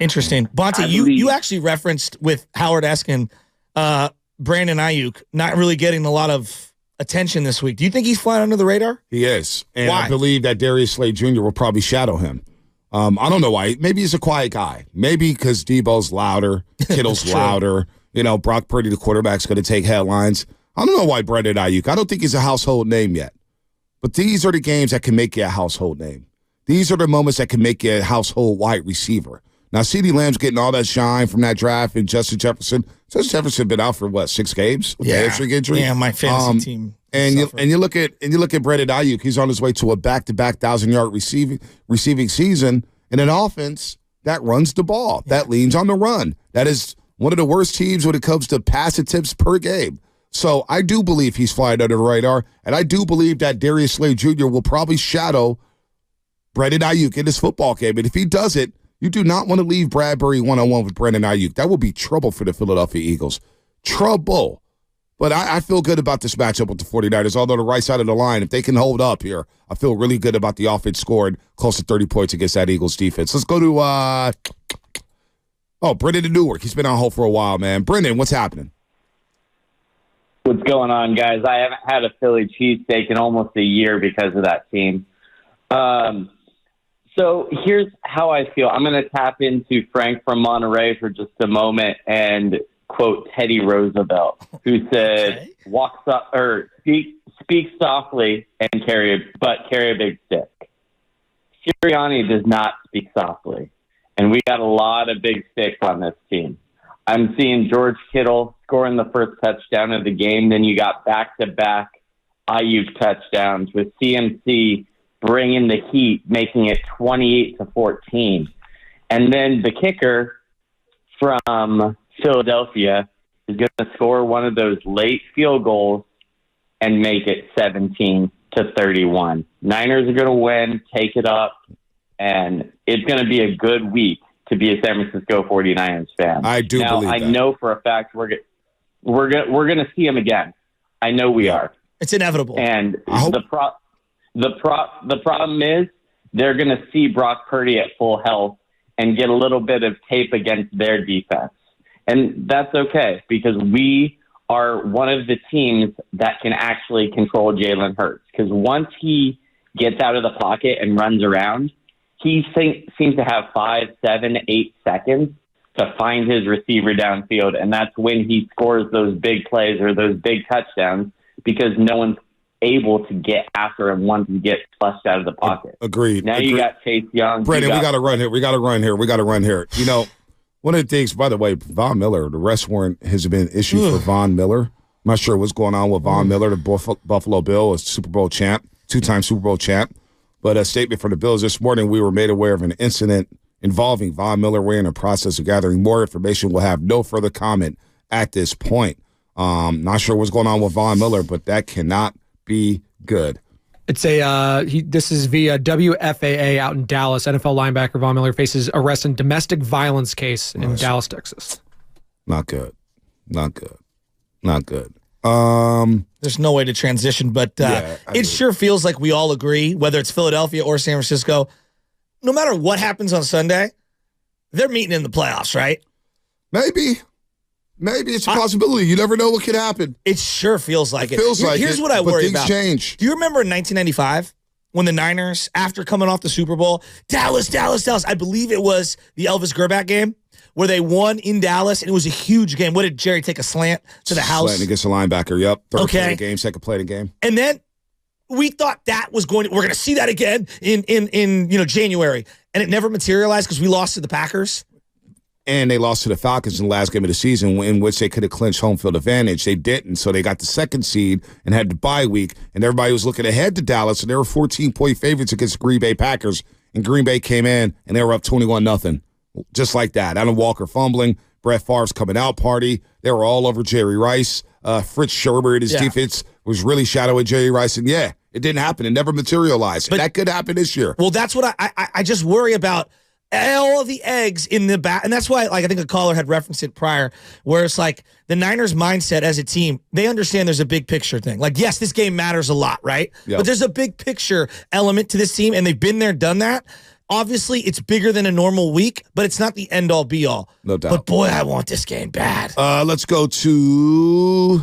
Interesting. Bonte, you actually referenced with Howard Eskin, Brandon Aiyuk not really getting a lot of attention this week. Do you think he's flying under the radar? He is. And why? I believe that Darius Slade Jr. will probably shadow him. I don't know why. Maybe he's a quiet guy. Maybe because Debo's louder, Kittle's louder. Brock Purdy, the quarterback's going to take headlines. I don't know why Brandon Aiyuk. I don't think he's a household name yet. But these are the games that can make you a household name. These are the moments that can make you a household wide receiver. Now, CeeDee Lamb's getting all that shine from that draft, and Justin Jefferson. Justin Jefferson been out for 6 games with the hamstring injury. Yeah, my fantasy team. And you look at Brandon Aiyuk. He's on his way to a back-to-back 1,000-yard receiving season in an offense that runs the ball, that leans on the run. That is one of the worst teams when it comes to pass attempts per game. So I do believe he's flying under the radar, and I do believe that Darius Slade Jr. will probably shadow Brandon Aiyuk in this football game. And if he does it, you do not want to leave Bradbury one-on-one with Brandon Aiyuk. That will be trouble for the Philadelphia Eagles. Trouble. But I feel good about this matchup with the 49ers, although the right side of the line, if they can hold up here, I feel really good about the offense scoring close to 30 points against that Eagles defense. Let's go to Brendan in Newark. He's been on hold for a while, man. Brendan, what's happening? What's going on, guys? I haven't had a Philly cheesesteak in almost a year because of that team. So here's how I feel. I'm going to tap into Frank from Monterey for just a moment and quote Teddy Roosevelt, who said, speak softly and carry a big stick. Sirianni does not speak softly, and we got a lot of big sticks on this team. I'm seeing George Kittle scoring the first touchdown of the game. Then you got back-to-back Aiyuk touchdowns with CMC bringing the heat, making it 28-14. And then the kicker from Philadelphia is going to score one of those late field goals and make it 17-31. Niners are going to win, take it up, and it's going to be a good week to be a San Francisco 49ers fan. I do believe that. I know for a fact we're going to see him again. I know we are. It's inevitable. And the problem is they're going to see Brock Purdy at full health and get a little bit of tape against their defense. And that's okay because we are one of the teams that can actually control Jalen Hurts. Because once he gets out of the pocket and runs around, he seems to have 5, 7, 8 seconds to find his receiver downfield. And that's when he scores those big plays or those big touchdowns because no one's able to get after him once he gets flushed out of the pocket. Agreed. Now you got Chase Young. Brandon, we got to run here. We got to run here. One of the things, by the way, Von Miller, the arrest warrant has been issued for Von Miller. I'm not sure what's going on with Von Miller, the Buffalo Bill, a Super Bowl champ, 2-time Super Bowl champ. But a statement from the Bills this morning, we were made aware of an incident involving Von Miller. We're in the process of gathering more information. We'll have no further comment at this point. Not sure what's going on with Von Miller, but that cannot be good. It's this is via WFAA out in Dallas. NFL linebacker Von Miller faces arrest in domestic violence case in Dallas, Texas. Not good. There's no way to transition, but it sure feels like we all agree, whether it's Philadelphia or San Francisco, no matter what happens on Sunday, they're meeting in the playoffs, right? Maybe it's a possibility. You never know what could happen. It sure feels like it. Here's what I but worry things about. Change. Do you remember in 1995 when the Niners, after coming off the Super Bowl, Dallas, I believe it was the Elvis Grbac game, where they won in Dallas, and it was a huge game. What did Jerry take a slant to the house? Slant against the linebacker, yep. Third play of the game, second play of the game. And then we thought that was we're going to see that again in January. And it never materialized because we lost to the Packers. And they lost to the Falcons in the last game of the season in which they could have clinched home field advantage. They didn't, so they got the second seed and had the bye week, and everybody was looking ahead to Dallas, and they were 14-point favorites against the Green Bay Packers, and Green Bay came in, and they were up 21-0. Just like that. Adam Walker fumbling, Brett Favre's coming out party. They were all over Jerry Rice. Fritz Sherbert, his defense was really shadowing Jerry Rice, and it didn't happen. It never materialized. But that could happen this year. Well, that's what I just worry about. All of the eggs in the back. And that's why, I think a caller had referenced it prior, where it's like the Niners' mindset as a team, they understand there's a big picture thing. Like, yes, this game matters a lot, right? Yep. But there's a big picture element to this team, and they've been there, done that. Obviously, it's bigger than a normal week, but it's not the end-all, be-all. No doubt. But, boy, I want this game bad. Let's go to...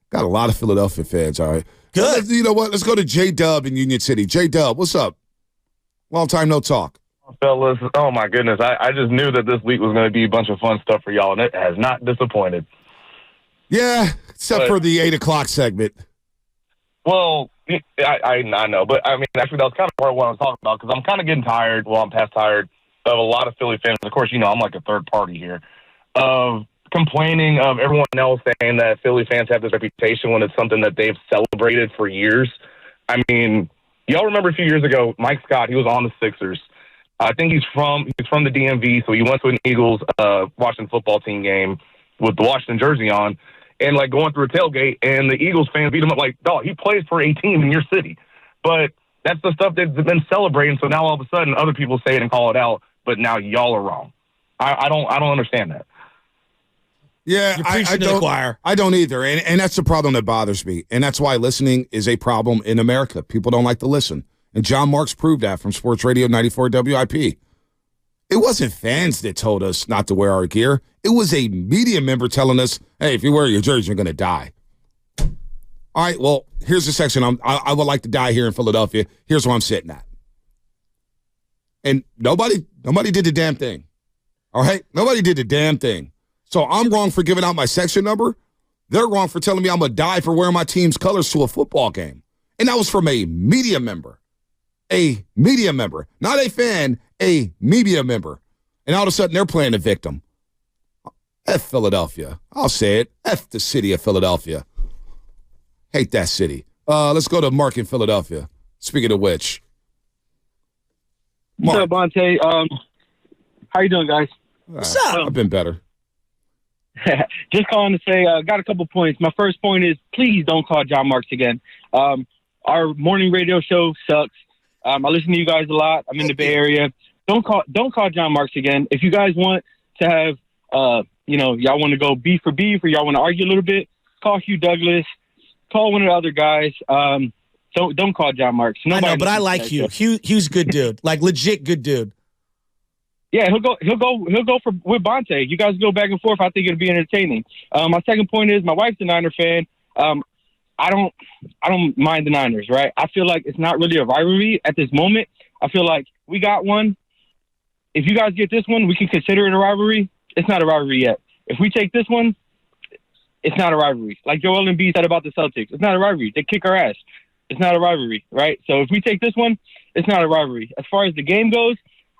Got a lot of Philadelphia fans, all right. Good. You know what? Let's go to J-Dub in Union City. J-Dub, what's up? Long time no talk. Fellas, oh my goodness. I just knew that this week was going to be a bunch of fun stuff for y'all, and it has not disappointed. Yeah, except for the 8 o'clock segment. Well, I know, but I mean, actually, that was kind of part of what I was talking about, because I'm kind of getting tired, well, I'm past tired, of a lot of Philly fans. Of course, I'm like a third party here, of complaining of everyone else saying that Philly fans have this reputation when it's something that they've celebrated for years. I mean, y'all remember a few years ago, Mike Scott, he was on the Sixers. I think he's from the DMV, so he went to an Eagles Washington football team game with the Washington jersey on, and like going through a tailgate, and the Eagles fans beat him up like, dog, he plays for a team in your city. But that's the stuff they've been celebrating, so now all of a sudden other people say it and call it out, but now y'all are wrong. I don't understand that. Yeah, I don't. I don't either, and that's the problem that bothers me, and that's why listening is a problem in America. People don't like to listen, and John Marks proved that from Sports Radio 94 WIP. It wasn't fans that told us not to wear our gear. It was a media member telling us, "Hey, if you wear your jersey, you're going to die." All right, well, here's the section I would like to die here in Philadelphia. Here's where I'm sitting at, and nobody did the damn thing. All right, nobody did the damn thing. So I'm wrong for giving out my section number. They're wrong for telling me I'm going to die for wearing my team's colors to a football game. And that was from a media member. A media member. Not a fan, a media member. And all of a sudden, they're playing the victim. F Philadelphia. I'll say it. F the city of Philadelphia. Hate that city. Let's go to Mark in Philadelphia. Speaking of which. Mark. What's up, Bonte? How you doing, guys? What's up? I've been better. Just calling to say, got a couple points. My first point is, please don't call John Marks again. Our morning radio show sucks. I listen to you guys a lot. I'm in the Bay Area. Don't call John Marks again. If you guys want to have, y'all want to go beef for beef, or y'all want to argue a little bit, call Hugh Douglas, call one of the other guys. Don't call John Marks. I know, but I like Hugh. Hugh's good dude, like legit good dude. Yeah, he'll go with Bonte. You guys go back and forth. I think it'll be entertaining. My second point is, my wife's a Niner fan. I don't mind the Niners, right? I feel like it's not really a rivalry at this moment. I feel like we got one. If you guys get this one, we can consider it a rivalry. It's not a rivalry yet. If we take this one, it's not a rivalry. Like Joel Embiid said about the Celtics, it's not a rivalry. They kick our ass. It's not a rivalry, right? So if we take this one, it's not a rivalry. As far as the game goes,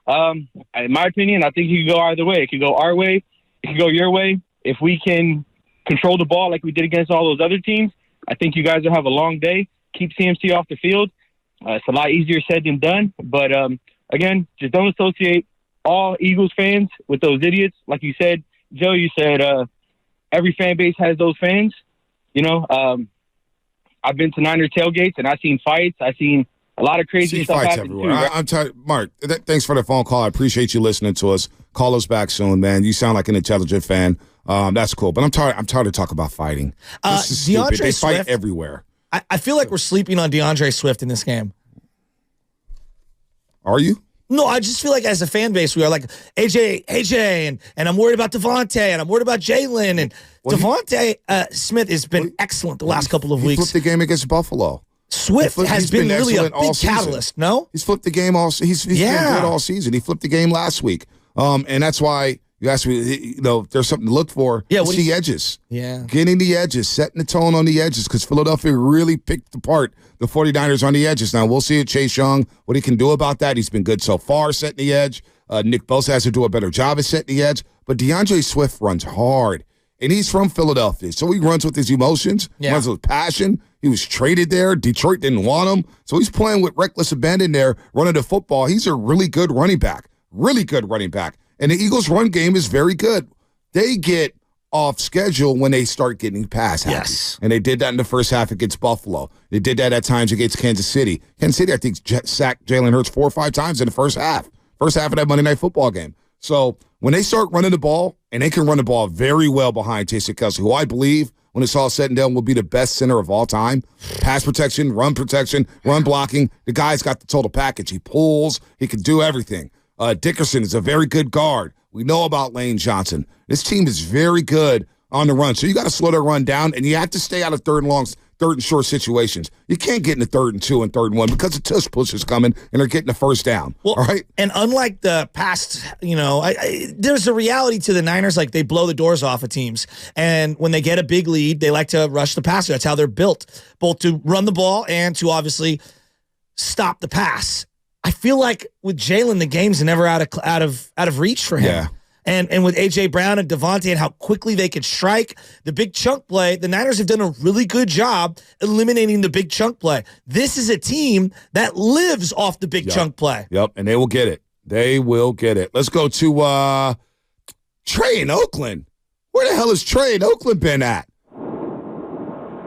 in my opinion, I think it could go either way. It could go our way. It could go your way. If we can control the ball like we did against all those other teams, I think you guys will have a long day. Keep CMC off the field. It's a lot easier said than done. But, again, just don't associate all Eagles fans with those idiots. Like you said, Joe, you said every fan base has those fans. I've been to Niner tailgates, and I've seen fights. I've seen a lot of crazy stuff happen everywhere. too. Right? I'm tired. Mark, thanks for the phone call. I appreciate you listening to us. Call us back soon, man. You sound like an intelligent fan. That's cool. But I'm tired of talking about fighting. This is stupid. They fight Swift, everywhere. I feel like we're sleeping on DeAndre Swift in this game. Are you? No, I just feel like as a fan base, we are like AJ, and I'm worried about Devontae, and I'm worried about Jalen. And Devontae Smith has been excellent the last couple of weeks. He flipped the game against Buffalo. Swift has been really a big catalyst, no? He's flipped the game all season. He's been good all season. He flipped the game last week. And that's why you asked me, there's something to look for. Yeah, it's the edges. Yeah. Getting the edges, setting the tone on the edges, because Philadelphia really picked apart the 49ers on the edges. Now, we'll see at Chase Young, what he can do about that. He's been good so far setting the edge. Nick Bosa has to do a better job at setting the edge. But DeAndre Swift runs hard, and he's from Philadelphia. So he runs with his emotions, runs with passion. He was traded there. Detroit didn't want him. So he's playing with reckless abandon there, running the football. He's a really good running back. And the Eagles' run game is very good. They get off schedule when they start getting pass happy. Yes. And they did that in the first half against Buffalo. They did that at times against Kansas City. Kansas City, I think, sacked Jalen Hurts 4 or 5 times in the first half. First half of that Monday Night Football game. So when they start running the ball, and they can run the ball very well behind Jason Kelce, who I believe when it's all said and done, will be the best center of all time. Pass protection, run blocking. The guy's got the total package. He pulls. He can do everything. Dickerson is a very good guard. We know about Lane Johnson. This team is very good on the run. So you got to slow their run down, and you have to stay out of third and short situations. You can't get into 3rd and 2 and 3rd and 1 because the tush push is coming, and they're getting the first down. Well, all right? And unlike the past, there's a reality to the Niners. Like, they blow the doors off of teams. And when they get a big lead, they like to rush the passer. That's how they're built, both to run the ball and to obviously stop the pass. I feel like with Jalen, the game's never out of reach for him. Yeah. And with A.J. Brown and Devontae and how quickly they could strike, the big chunk play, the Niners have done a really good job eliminating the big chunk play. This is a team that lives off the big chunk play. Yep, and they will get it. They will get it. Let's go to Trey in Oakland. Where the hell has Trey in Oakland been at?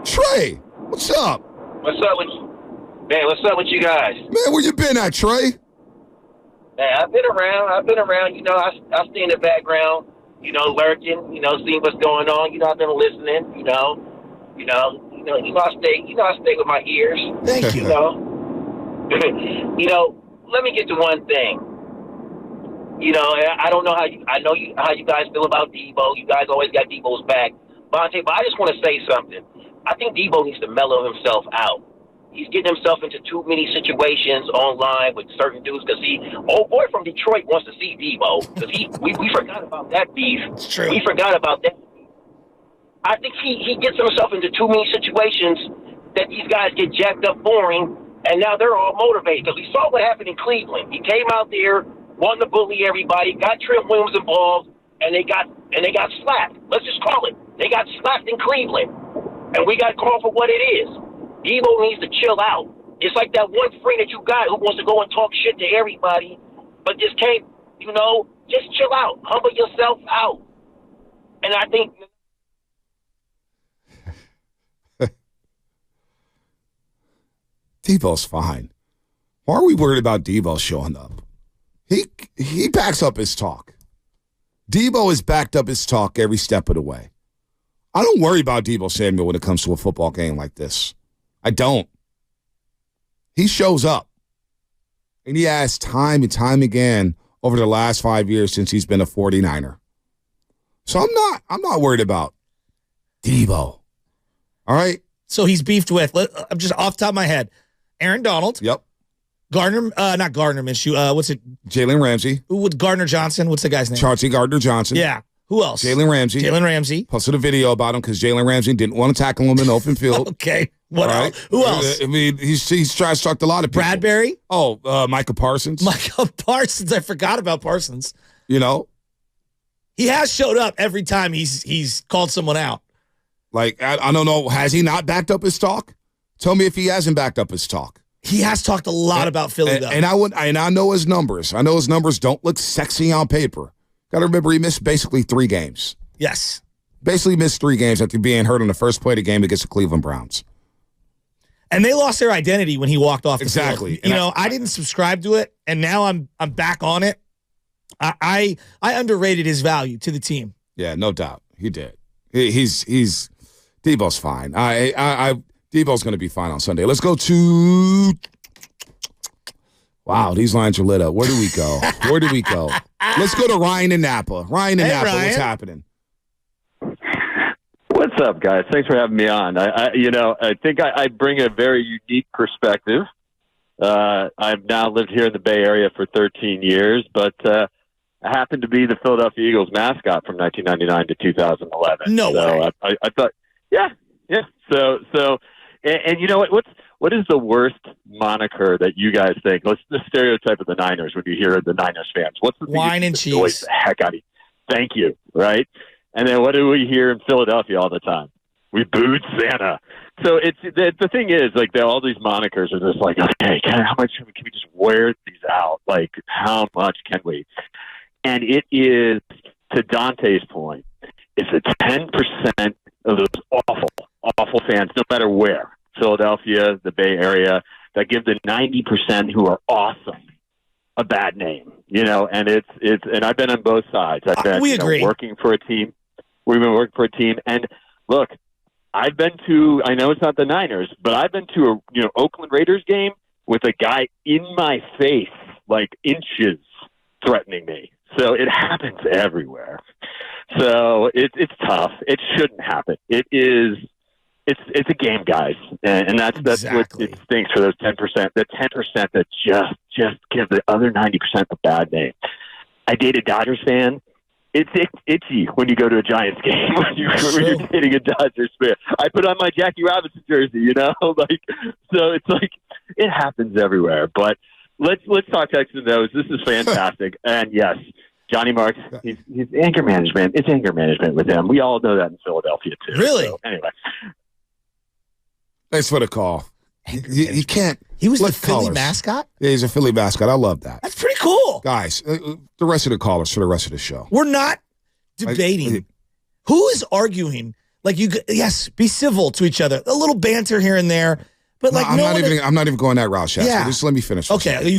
Trey, what's up? What's up with you? Man, what's up with you guys? Man, where you been at, Trey? Man, I've been around. I stay in the background, lurking, seeing what's going on. I've been listening, I stay with my ears. Thank you. Let me get to one thing. I don't know how you guys feel about Debo. You guys always got Debo's back. Bonte, but I just want to say something. I think Debo needs to mellow himself out. He's getting himself into too many situations online with certain dudes because old boy from Detroit wants to see Debo because we forgot about that beef. It's true. We forgot about that. I think he gets himself into too many situations that these guys get jacked up for him, and now they're all motivated because we saw what happened in Cleveland. He came out there wanting to bully everybody, got Trent Williams involved, and they got slapped. Let's just call it. They got slapped in Cleveland, and we got called for what it is. Debo needs to chill out. It's like that one friend that you got who wants to go and talk shit to everybody, but just can't, just chill out. Humble yourself out. And I think... Debo's fine. Why are we worried about Debo showing up? He backs up his talk. Debo has backed up his talk every step of the way. I don't worry about Debo Samuel when it comes to a football game like this. I don't. He shows up. And he has time and time again over the last 5 years since he's been a 49er. So I'm not worried about Debo. All right? So he's beefed with, I'm just off the top of my head, Aaron Donald. Yep. Not Gardner Minshew. What's it? Jalen Ramsey. With Gardner Johnson. What's the guy's name? Chauncey Gardner-Johnson. Yeah. Who else? Jalen Ramsey. Posted a video about him because Jalen Ramsey didn't want to tackle him in the open field. Okay. What else? Who else? I mean, he's tried to talk to a lot of people. Bradbury? Oh, Micah Parsons. Micah Parsons. I forgot about Parsons. He has showed up every time he's called someone out. Like, I don't know. Has he not backed up his talk? Tell me if he hasn't backed up his talk. He has talked a lot about Philly, though. And I know his numbers. I know his numbers don't look sexy on paper. Got to remember, he missed basically 3 games. Yes. Basically missed 3 games after being hurt on the first play of the game against the Cleveland Browns. And they lost their identity when he walked off the Exactly. field. I didn't subscribe to it, and now I'm back on it. I underrated his value to the team. Yeah, no doubt. He did. He's Debo's fine. Debo's going to be fine on Sunday. Let's go to... Wow, these lines are lit up. Where do we go? Let's go to Ryan in Napa. Ryan, what's happening? What's up, guys? Thanks for having me on. I think I bring a very unique perspective. I've now lived here in the Bay Area for 13 years, but I happen to be the Philadelphia Eagles mascot from 1999 to 2011. No way. I thought, yeah. So, and you know what is the worst moniker that you guys think? What's the stereotype of the Niners when you hear the Niners fans? What's the thing wine and that cheese? annoys the heck out of you? Thank you, right? And then what do we hear in Philadelphia all the time? We booed Santa. So the thing is, like, all these monikers are just like, okay, how much can we just wear these out? Like, how much can we? And it is, to Dante's point, it's a 10% of those awful fans, no matter where, Philadelphia, the Bay Area, that give the 90% who are awesome a bad name, and and I've been on both sides. I've been we agree. working for a team. We've been working for a team, and look, I've been to, I know it's not the Niners, but I've been to a Oakland Raiders game with a guy in my face, like inches, threatening me. So it happens everywhere. So it's tough. It shouldn't happen. It's a game, guys, and that's Exactly. what it stinks for those 10%. The 10% that just give the other 90% a bad name. I date a Dodgers fan. It's itchy when you go to a Giants game when you're dating a Dodgers fan. I put on my Jackie Robinson jersey, so it's like it happens everywhere. But let's talk Texans though. This is fantastic, and yes. Johnny Marks, he's anger management. It's anger management with him. We all know that in Philadelphia, too. Really? So, anyway. Thanks for the call. You can't. He was the let Philly callers. mascot? Yeah, he's a Philly mascot. I love that. That's pretty cool. Guys, the rest of the callers for the rest of the show. We're not debating. Who is arguing? Like, yes, be civil to each other. A little banter here and there. But like, I'm not even going that route, Shasta. Yeah. Just let me finish. Okay,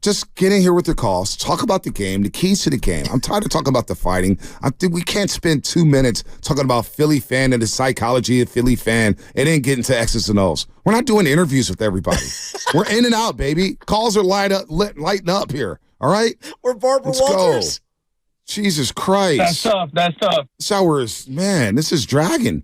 just get in here with the calls. Talk about the game, the keys to the game. I'm tired of talking about the fighting. I think we can't spend 2 minutes talking about Philly fan and the psychology of Philly fan and then get into X's and O's. We're not doing interviews with everybody. We're in and out, baby. Calls are lighting up here. All right? We're Barbara Walters. Go. Jesus Christ. That's tough. This hour is, man, this is dragging.